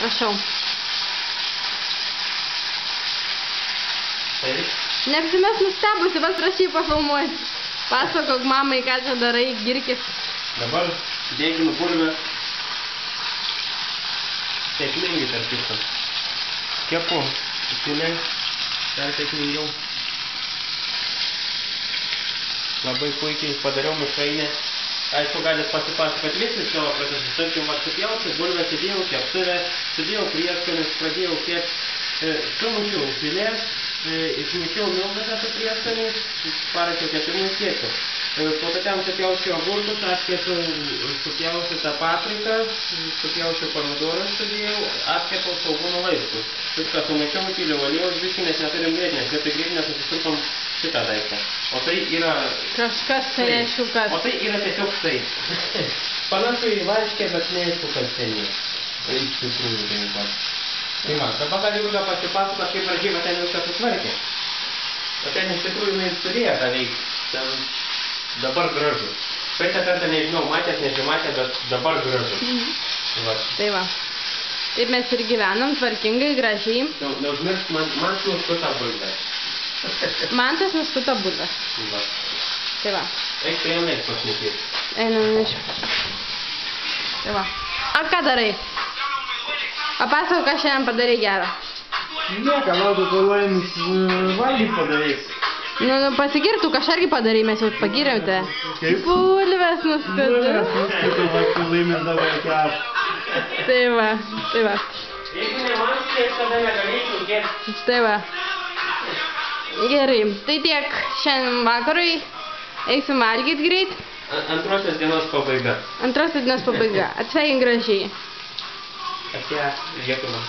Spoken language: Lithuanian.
Prašau. Taip. Neapsimes nustebusi, vas prašy pafilmuoti. Pasakok mamai, ką čia darai, girkis. Dabar dėkime bulvę. Sėkmingai tarp kitko. Kepu įsiliai, dar sėkmingiau. Labai puikiai padariau mišrainę. Aišku, galit pasipasakot visi savo procesus. Tarkim, supjausiu, bulvę sudėjau, keptuvę, sudėjau prieskonius, pradėjau kepti, sumušiau filė, išmušiau miltą su prieskoniais, parašiau kepimui kiečiau. Po to ten supjausiu agurkus, supjausiu tą papriką, supjausiu pomidorus sudėjau, apkepiau svogūnų laiskus. Viską sumaišiau, įpyliau aliejos biškį, nes neturim grietinės. Vietoj grietinės nusipirkom šitą daiktą. O tai yra... Kažkas tai neaišku kas. O tai yra tiesiog štai. Panašu į varškę, bet neaišku kas ten yra. Iš tikrųjų tai pat. Tai man, dabar galiu ką pasipasakot, kaip varžyba ten viską sutvarkė. O ten iš tikrųjų jinai turėjo tą veikti. Ten dabar gražu. Praeitą kartą nežinau, matęs, nežimatė, bet dabar gražu. Tai va. Taip mes ir gyvenam, tvarkingai, gražiai. Neužmiršk, man nuskuta bulvė. Mantas nuskuta bulves. Tai va. Eik prie jaunais pašnekėti. Einam nešiu. Tai va. A ką darai? Papasakok, ką šiandien padarai gerą. Nieko, laukiu, kol Laimis valgyt padarys. Nu, pasigirtų, kažką irgi padarai, mes jau pagiriau te. Kaip? Bulves nuskutu. Bulvės nuskutu, va, kai Laimis dabar kep. Tai va, tai va. Jeigu ne man, tai aš tada negalėčiau kepti. Tai va. Gerai, tai tiek šiandien vakarui. Eisim valgyt greit. Antrosios dienos pabaiga. Antrosios dienos pabaiga. Atsveikink gražiai. Atia Lietuva.